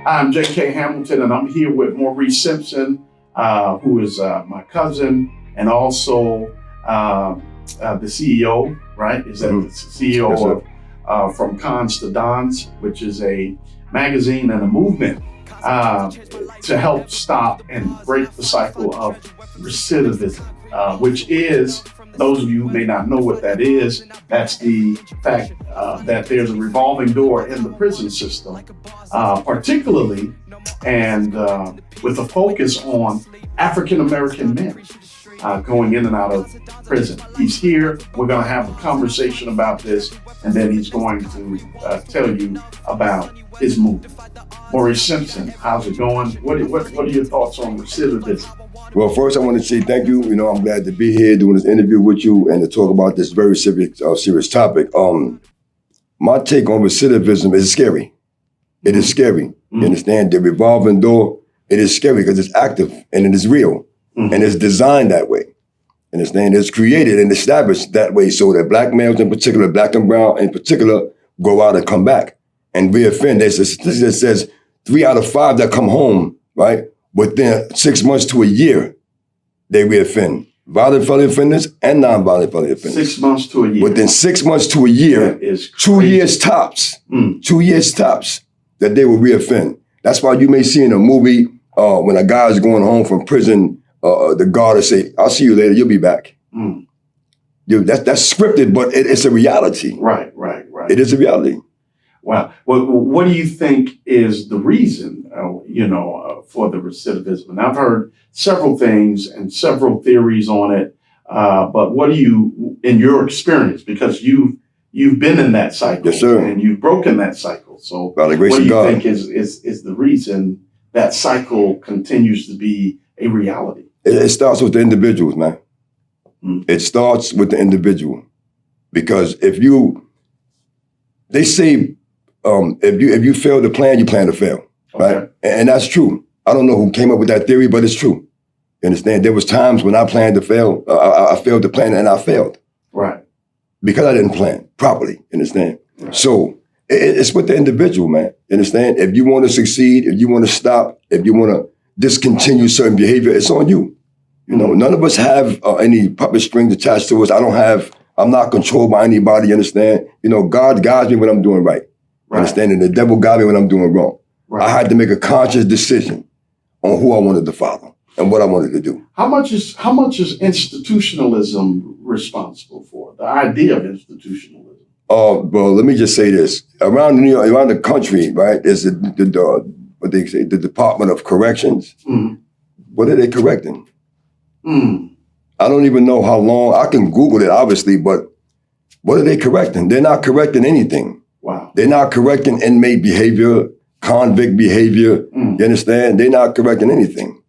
I'm J.K. Hamilton, and I'm here with Malik Simpson, who is my cousin, and also the CEO, right? Is that the CEO of from Cons2Dons, which is a magazine and a movement to help stop and break the cycle of recidivism, which is, those of you who may not know what that is, that's the fact that there's a revolving door in the prison system, particularly and with a focus on African-American men going in and out of prison. He's here. We're going to have a conversation about this, and then he's going to tell you about his movement. Malik Simpson, how's it going? What are your thoughts on recidivism? Well, first I want to say thank you. I'm glad to be here doing this interview with you and to talk about this very serious topic. My take on recidivism is scary. It is scary. You understand? The revolving door, it is scary because it's active and it is real and it's designed that way. You understand? It's created and established that way so that black males in particular, black and brown in particular, go out and come back and reoffend. There's a statistic that says 3 out of 5 that come home, right, within 6 months to a year, they reoffend. Violent felony offenders and non-violent felony offenders. 6 months to a year. Within 6 months to a year, 2 years tops, 2 years tops, that they will reoffend. That's why you may see in a movie when a guy is going home from prison, the guard will say, "I'll see you later, you'll be back." That's scripted, but it's a reality. Right. It is a reality. Wow. Well, what do you think is the reason, for the recidivism? And I've heard several things and several theories on it. But what do you, in your experience, because you've been in that cycle, yes, sir, and you've broken that cycle. So by the grace what do of you God, think is the reason that cycle continues to be a reality? It starts with the individuals, man. It starts with the individual, because they say, if you fail to plan, you plan to fail, right? Okay. And that's true. I don't know who came up with that theory, but it's true. You understand? There was times when I planned to fail. I failed to plan and I failed. Right. Because I didn't plan properly, you understand? Right. So it's with the individual, man. You understand? If you want to succeed, if you want to stop, if you want to discontinue certain behavior, it's on you. None of us have any puppet strings attached to us. I'm not controlled by anybody, you understand? God guides me when I'm doing right. Understand? And the devil got me when I'm doing wrong. Right. I had to make a conscious decision on who I wanted to follow and what I wanted to do. How much is institutionalism responsible for? The idea of institutionalism. Well, let me just say this: around the country, right? Is what they say, the Department of Corrections. What are they correcting? I don't even know how long. I can Google it, obviously, but what are they correcting? They're not correcting anything. Wow. They're not correcting inmate behavior, convict behavior. You understand? They're not correcting anything.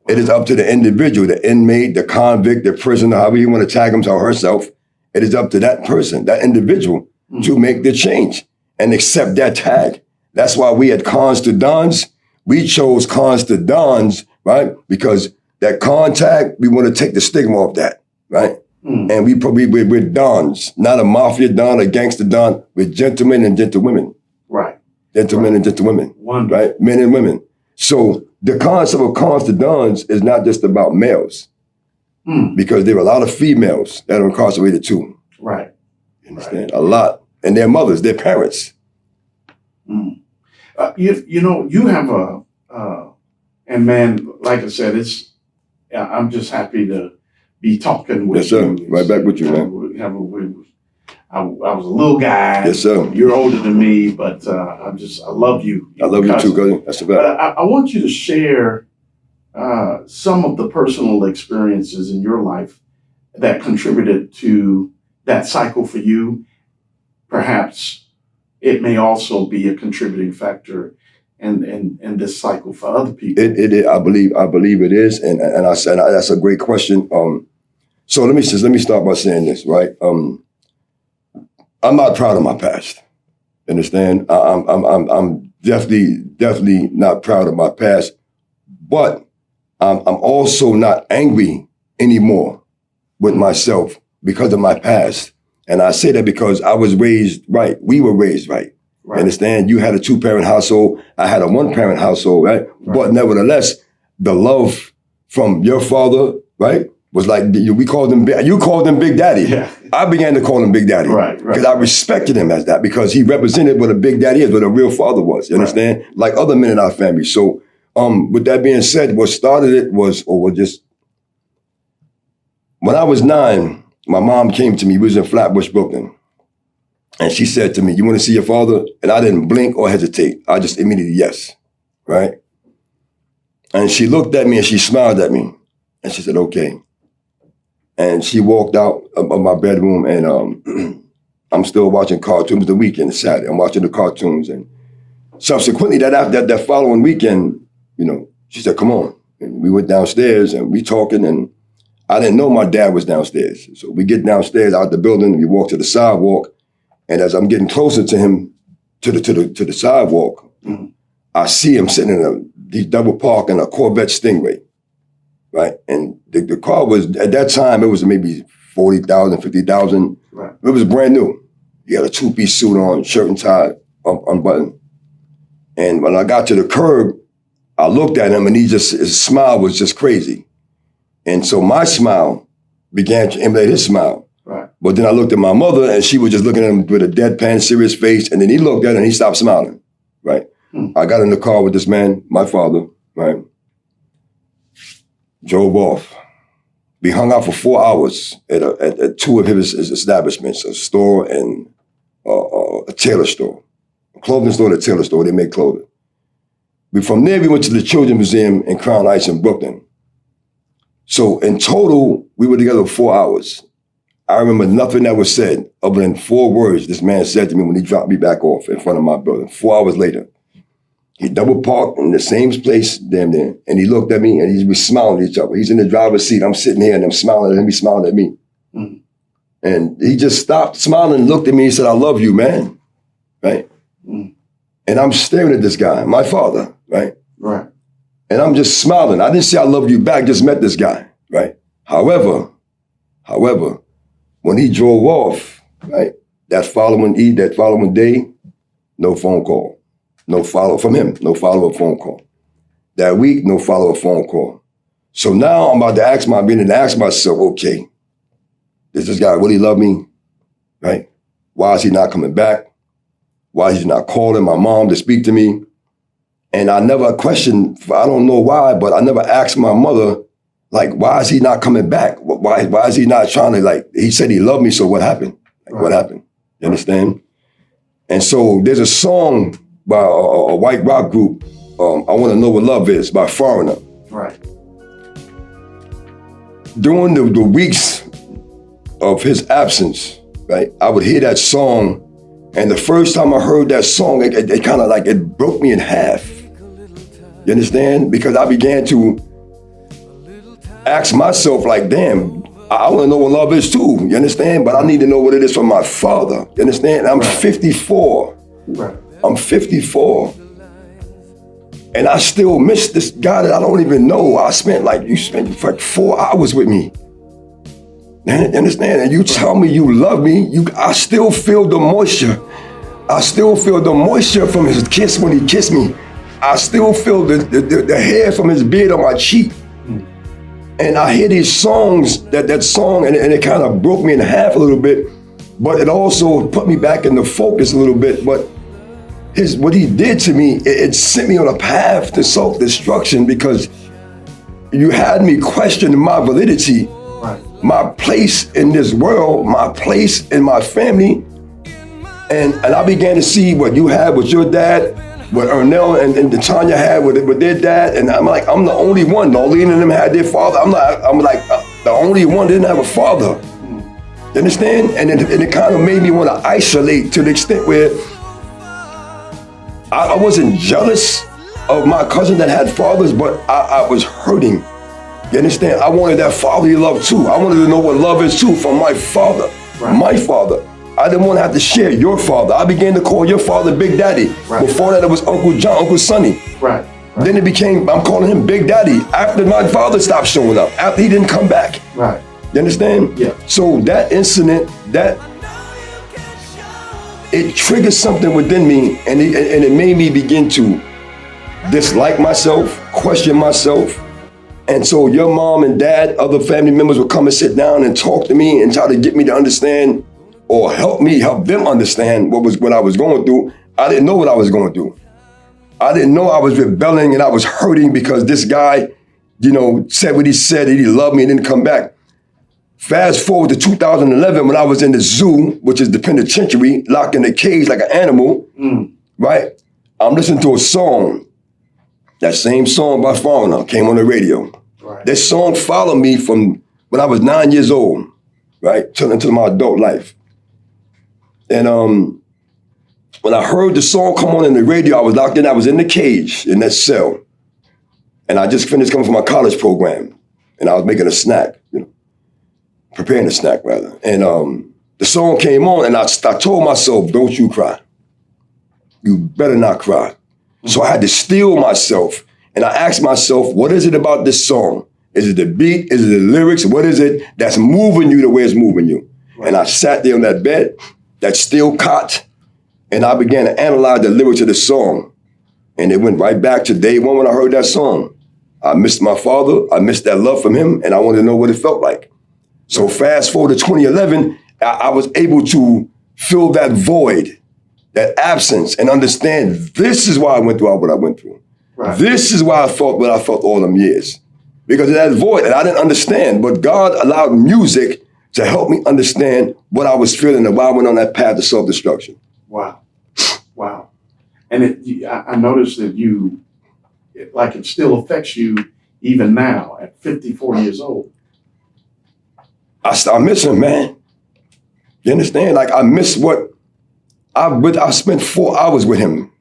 It is up to the individual, the inmate, the convict, the prisoner, however you want to tag him to herself. It is up to that person, that individual, to make the change and accept that tag. That's why we at Cons2Dons, we chose Cons2Dons, right? Because that con tag, we want to take the stigma off that, right? And we're dons, not a mafia don, a gangster don. We're gentlemen and gentlewomen. Right. Gentlemen and gentlewomen. Wonderful. Right? Men and women. So the concept of Cons2Dons is not just about males, because there are a lot of females that are incarcerated too. Right. You understand? A lot. And their mothers, their parents. You have and man, like I said, I'm just happy to be talking with you. Yes, sir. Right back with you, man. I was a little guy. Yes, sir. You're older than me, but I love you. I love you too, cousin. That's a fact. But I want you to share some of the personal experiences in your life that contributed to that cycle for you. Perhaps it may also be a contributing factor in this cycle for other people. I believe it is, and I said that's a great question. So let me start by saying this, right? I'm not proud of my past. Understand? I'm definitely not proud of my past, but I'm also not angry anymore with myself because of my past. And I say that because I was raised right. We were raised right. You understand? You had a 2-parent household. I had a 1-parent household, right? But nevertheless, the love from your father, right, was like, we called him, you called him Big Daddy. Yeah. I began to call him Big Daddy. Because I respected him as that, because he represented what a big daddy is, what a real father was. You understand? Like other men in our family. So with that being said, what started it was, when I was 9, my mom came to me. We was in Flatbush, Brooklyn. And she said to me, "You want to see your father?" And I didn't blink or hesitate. I just immediately, yes, right? And she looked at me and she smiled at me. And she said, "Okay." And she walked out of my bedroom, and I'm still watching cartoons the weekend, it's Saturday. I'm watching the cartoons. And subsequently, that following weekend, she said, "Come on." And we went downstairs and we talking, and I didn't know my dad was downstairs. So we get downstairs out the building, we walk to the sidewalk. And as I'm getting closer to him, to the sidewalk, I see him sitting in he double park in a Corvette Stingray, right? And the car was, at that time, it was maybe 40,000, 50,000. Right. It was brand new. He had a 2-piece suit on, shirt and tie, unbuttoned. And when I got to the curb, I looked at him and his smile was just crazy. And so my smile began to emulate his smile. Right. But then I looked at my mother and she was just looking at him with a deadpan, serious face. And then he looked at her and he stopped smiling, right? I got in the car with this man, my father, right? Drove off. We hung out for 4 hours at 2 of his establishments, a store and a tailor store. A clothing store and a tailor store, they make clothing. From there, we went to the Children's Museum in Crown Heights in Brooklyn. So in total, we were together 4 hours. I remember nothing that was said other than 4 words this man said to me when he dropped me back off in front of my building. 4 hours later, he double parked in the same place, damn near, and he looked at me and he was smiling at each other. He's in the driver's seat. I'm sitting here and I'm smiling at him. He's smiling at me. Mm-hmm. And he just stopped smiling and looked at me and said, "I love you, man." Right? Mm-hmm. And I'm staring at this guy, my father, right? Right. And I'm just smiling. I didn't say "I love you" back, just met this guy, right? However, when he drove off, right, that following day, no phone call. No follow from him, no follow-up phone call. That week, no follow-up phone call. So now I'm about to ask myself, okay, does this guy really love me, right? Why is he not coming back? Why is he not calling my mom to speak to me? And I never questioned, I don't know why, but I never asked my mother, like, why is he not coming back? Why is he not trying to, like, he said he loved me, so what happened? Like, what happened? You understand? And so there's a song by a white rock group, I Want to Know What Love Is, by Foreigner. Right. During the weeks of his absence, right, I would hear that song, and the first time I heard that song, it kind of like, it broke me in half. You understand? Because I began to ask myself, like, damn, I want to know what love is too, you understand? But I need to know what it is from my father, you understand? I'm 54. Right. I'm 54. And I still miss this guy that I don't even know. You spent like 4 hours with me. You understand? And you tell me you love me, I still feel the moisture. I still feel the moisture from his kiss when he kissed me. I still feel the hair from his beard on my cheek. And I hear these songs, that song, and it kind of broke me in half a little bit, but it also put me back in the focus a little bit. But what he did to me, it sent me on a path to self-destruction, because you had me question my validity, right, my place in this world, my place in my family. And I began to see what you had with your dad, what Ernell and Tanya had with their dad. And I'm like, I'm the only one. Darlene and them had their father. I'm like the only one that didn't have a father. You understand? And it kind of made me want to isolate to the extent where I wasn't jealous of my cousin that had fathers, but I was hurting. You understand? I wanted that fatherly love too. I wanted to know what love is too from my father, right, my father. I didn't want to have to share your father. I began to call your father Big Daddy. Right. Before that, it was Uncle John, Uncle Sonny. Right. Then it became, I'm calling him Big Daddy after my father stopped showing up, after he didn't come back. Right. You understand? Yeah. So that incident, it triggered something within me, and it made me begin to dislike myself, question myself. And so your mom and dad, other family members would come and sit down and talk to me and try to get me to understand or help them understand what I was going through. I didn't know what I was going through. I didn't know I was rebelling and I was hurting because this guy, said what he said, that he loved me and didn't come back. Fast forward to 2011 when I was in the zoo, which is the penitentiary, locked in a cage like an animal, right? I'm listening to a song. That same song by Foreigner came on the radio. Right. This song followed me from when I was 9 years old, right, till into my adult life. And when I heard the song come on in the radio, I was locked in. I was in the cage, in that cell. And I just finished coming from my college program. And I was making a snack, preparing a snack, rather. And the song came on, and I told myself, don't you cry. You better not cry. So I had to steel myself, and I asked myself, what is it about this song? Is it the beat? Is it the lyrics? What is it that's moving you the way it's moving you? Right. And I sat there on that bed, that steel cot, and I began to analyze the lyrics of the song. And it went right back to day one when I heard that song. I missed my father, I missed that love from him, and I wanted to know what it felt like. So fast forward to 2011, I was able to fill that void, that absence, and understand this is why I went through what I went through. Right. This is why I felt what I felt all them years. Because of that void, and I didn't understand, but God allowed music to help me understand what I was feeling and why I went on that path to self-destruction. Wow. Wow. And I noticed that it still affects you even now at 54 years old. I miss him, man. You understand? Like, I miss what I spent 4 hours with him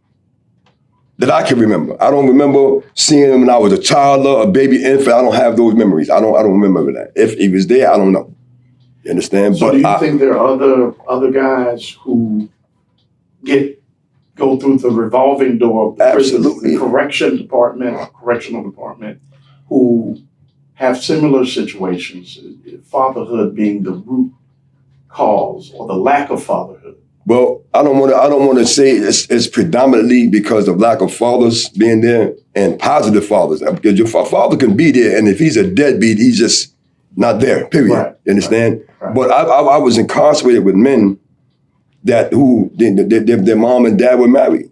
that I can remember. I don't remember seeing him when I was a toddler, a baby infant. I don't have those memories. I don't remember that. If he was there, I don't know. You understand? So do you think there are other guys who go through the revolving door of the absolutely correctional department, who have similar situations, fatherhood being the root cause or the lack of fatherhood? Well, I don't want to say it's predominantly because of lack of fathers being there and positive fathers. Because your father can be there, and if he's a deadbeat, he's just not there. Period. Right. You understand? Right. But I was incarcerated with men who their mom and dad were married,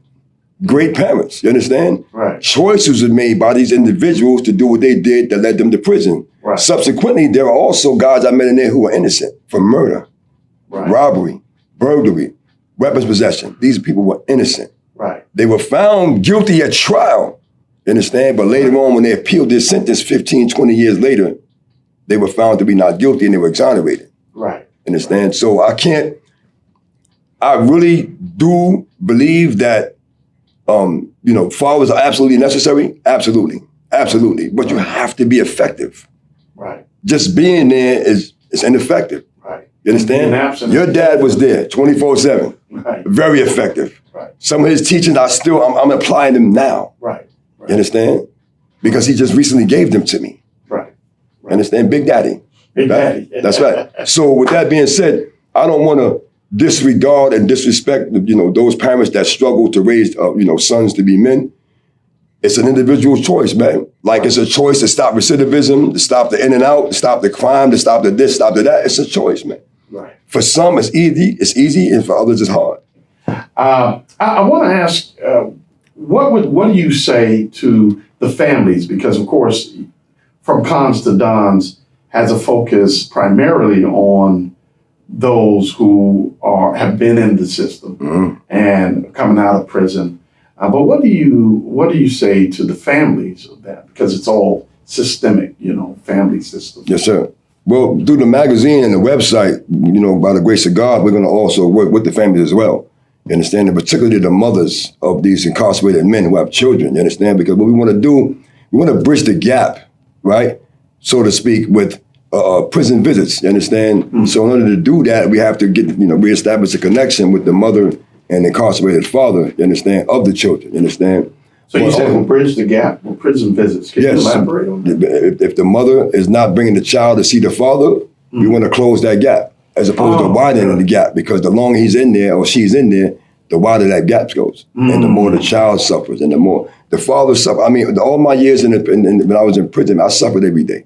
great parents. You understand? Right. Choices were made by these individuals to do what they did that led them to prison. Right. Subsequently, there are also guys I met in there who were innocent for murder, robbery, burglary, weapons possession. These people were innocent. Right. They were found guilty at trial, you understand? But later on, when they appealed their sentence 15, 20 years later, they were found to be not guilty and they were exonerated. Right. Understand? So I really do believe that, fathers are absolutely necessary. Absolutely. Absolutely. But you have to be effective. Right. Just being there is ineffective. Right. You understand? Your dad was there 24/7. Right. Very effective. Right. Some of his teachings I'm applying them now. Right. You understand? Because he just recently gave them to me. Right. You understand? Big Daddy. Big Daddy. That's right. So with that being said, I don't want to disregard and disrespect, those parents that struggle to raise, sons to be men. It's an individual choice, man. Like, it's a choice to stop recidivism, to stop the in and out, to stop the crime, to stop the this, stop the that. It's a choice, man. Right. For some, it's easy, and for others, it's hard. I want to ask, what do you say to the families? Because, of course, from Cons2Dons has a focus primarily on those who have been in the system and coming out of prison. But what do you say to the families of that? Because it's all systemic, family system. Yes, sir. Well, through the magazine and the website, by the grace of God, we're going to also work with the families as well. You understand? And particularly the mothers of these incarcerated men who have children. You understand? Because what we want to do, we want to bridge the gap, right, so to speak, with prison visits. You understand? Mm-hmm. So in order to do that, we have to reestablish a connection with the mother and incarcerated father. You understand? Of the children. You understand? So you said we'll bridge the gap with prison visits. Can you elaborate on that? If the mother is not bringing the child to see the father, we want to close that gap. as opposed to widening the gap, because the longer he's in there or she's in there, the wider that gap goes, and the more the child suffers, and the more the father suffers. I mean, all my years when I was in prison, I suffered every day.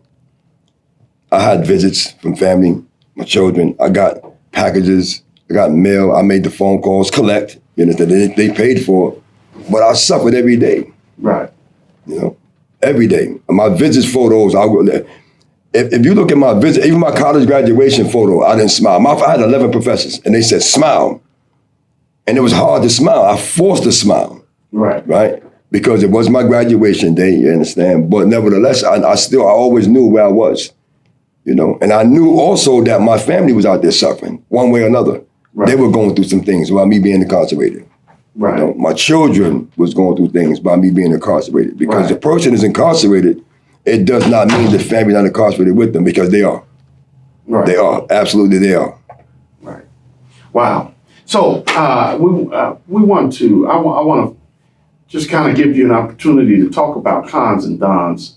I had visits from family, my children. I got packages, I got mail. I made the phone calls, collect. You know, they paid for, but I suffered every day. Right. You know, every day. My visits photos, if you look at my visit, even my college graduation photo, I didn't smile. I had 11 professors, and they said, smile. And it was hard to smile. I forced to smile. Right? Because it was my graduation day, you understand? But nevertheless, I always knew where I was, you know? And I knew also that my family was out there suffering one way or another. Right. They were going through some things while me being incarcerated. Right. You know, my children was going through things by me being incarcerated. Because the person is incarcerated, it does not mean the family not incarcerated with them, because they are. Right. They are. Absolutely, they are. Right. Wow. So I want to just kind of give you an opportunity to talk about Cons and Dons,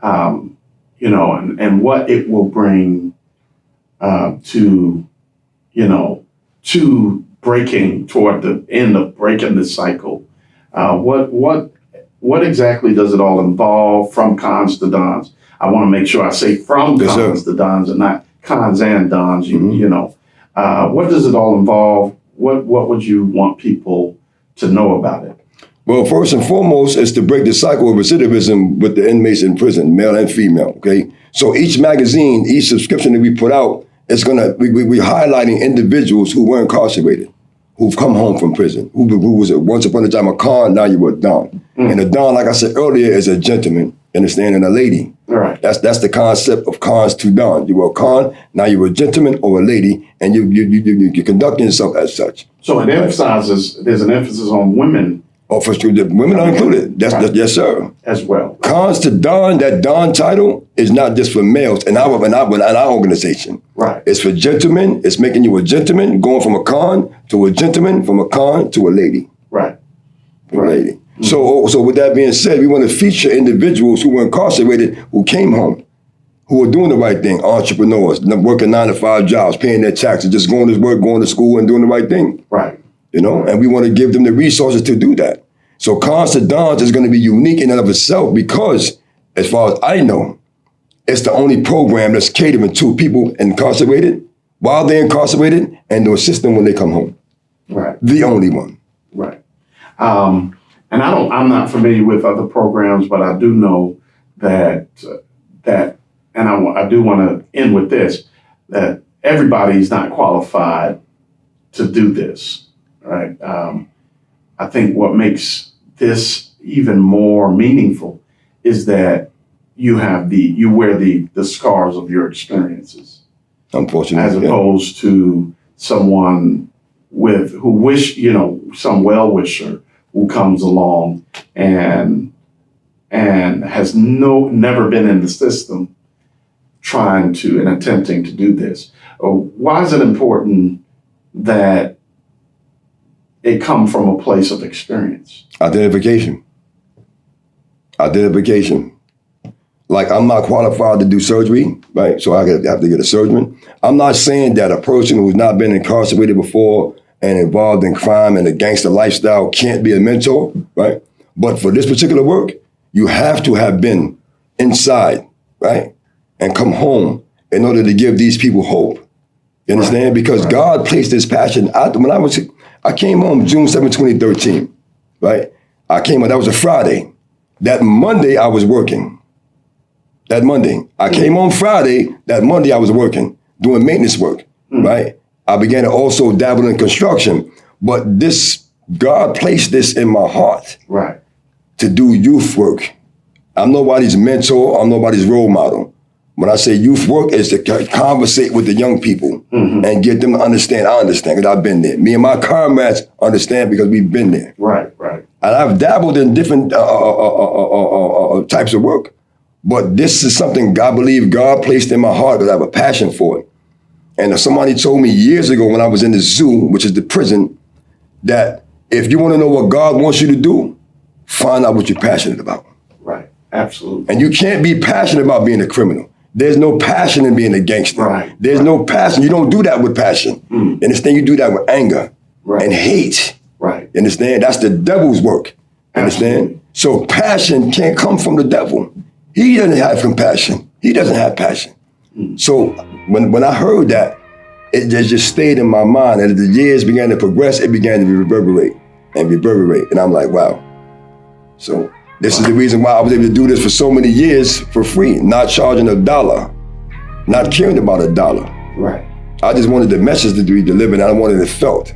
you know, and what it will bring to breaking toward the end of breaking this cycle. What exactly does it all involve from Cons to Dons? I want to make sure I say from Cons to Dons and not Cons and Dons. You know, what does it all involve? What would you want people to know about it? Well, first and foremost, is to break the cycle of recidivism with the inmates in prison, male and female, okay? So each magazine, each subscription that we put out, it's we're highlighting individuals who were incarcerated, who've come home from prison, who was once upon a time a con, now you're a don. And a don, like I said earlier, is a gentleman, understand, and a lady. Right. That's the concept of Cons2Dons. You were a con, now you're a gentleman or a lady, and you're conducting yourself as such. So it emphasizes, there's an emphasis on women. Oh, for sure, the women are included. Yes, sir. As well. Cons2Don, that Don title is not just for males in our organization. Right. It's for gentlemen. It's making you a gentleman, going from a con to a gentleman, from a con to a lady. Right. From a lady. Mm-hmm. So with that being said, we want to feature individuals who were incarcerated, who came home, who are doing the right thing, entrepreneurs, working 9 to 5 jobs, paying their taxes, just going to work, going to school, and doing the right thing. Right. You know, and we want to give them the resources to do that. So Cons2Dons is going to be unique in and of itself because, as far as I know, it's the only program that's catering to people incarcerated while they're incarcerated and to assist them when they come home. Right. The only one. Right. And I'm not familiar with other programs, but I do know that I do want to end with this, that everybody's not qualified to do this. Right. I think what makes this even more meaningful is that you wear the scars of your experiences. Unfortunately, as opposed to someone some well-wisher who comes along and has never been in the system trying to and attempting to do this. Why is it important that it come from a place of experience? Identification. Like, I'm not qualified to do surgery, right? So I have to get a surgeon. I'm not saying that a person who's not been incarcerated before and involved in crime and a gangster lifestyle can't be a mentor, right? But for this particular work, you have to have been inside, right? And come home in order to give these people hope. You understand? Right. Because God placed this passion. I came home June 7, 2013, right? I came home, that was a Friday. That Monday, I was working. That Monday. I came home Friday, that Monday I was working, doing maintenance work, right? I began to also dabble in construction, but God placed this in my heart, right, to do youth work. I'm nobody's mentor, I'm nobody's role model. When I say youth work, is to conversate with the young people and get them to understand. I understand because I've been there. Me and my comrades understand because we've been there. Right. And I've dabbled in different types of work, but this is something I believe God placed in my heart because I have a passion for it. And somebody told me years ago when I was in the zoo, which is the prison, that if you want to know what God wants you to do, find out what you're passionate about. Right. Absolutely. And you can't be passionate about being a criminal. There's no passion in being a gangster. Right. There's no passion. You don't do that with passion. Mm. Understand? You do that with anger Right. and hate. Right. Understand? That's the devil's work. Understand? So passion can't come from the devil. He doesn't have compassion. He doesn't have passion. Mm. So when I heard that, it just stayed in my mind. And as the years began to progress, it began to reverberate. And I'm like, wow. So this is the reason why I was able to do this for so many years for free, not charging $1, not caring about $1. Right. I just wanted the message to be delivered, and I wanted it felt.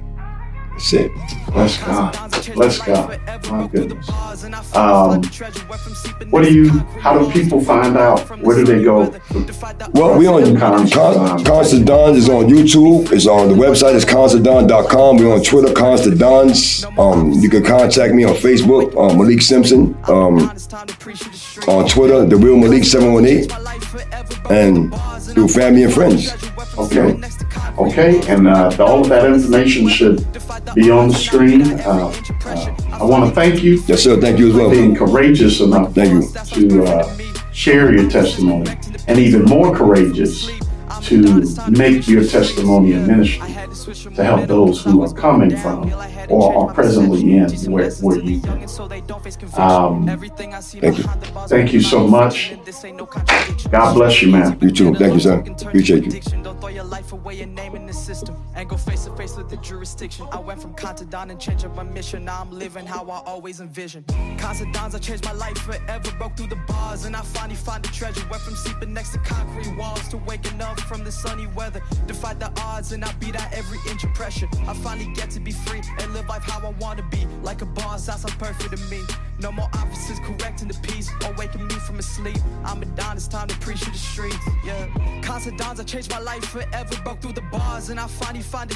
That's it. Bless God. Bless God. My goodness. How do people find out? Where do they go? Well, we on Cons2Dons is on YouTube. It's on the website is Cons2Dons.com. We're on Twitter, Cons2Dons. You can contact me on Facebook, Malik Simpson. On Twitter, The Real Malik 718. And through family and friends. Okay. And all of that information should be on the screen. I want to thank you. Yes, sir. Thank you as well. For being courageous enough to share your testimony, and even more courageous to make your testimony a ministry to help those who are coming from or are presently in where you've been. Thank you. Thank you so much. God bless you, man. You too. Thank you, sir. Appreciate you. Don't throw your life away and name in the system and go face to face with the jurisdiction. I went from Cons2Dons and changed up my mission. Now I'm living how I always envisioned. Cons2Dons, I changed my life forever. Broke through the bars and I finally find the treasure. Went from sleeping next to concrete walls to waking up from the sunny weather. Defied the odds and I beat out every inch of pressure. I finally get to be free and live life how I want to be. Like a boss, that's so perfect to me. No more officers correcting the peace or waking me from a sleep. I'm a Don, it's time to preach to the streets. Yeah. Cons2Dons, I changed my life forever. Broke through the bars and I finally find it.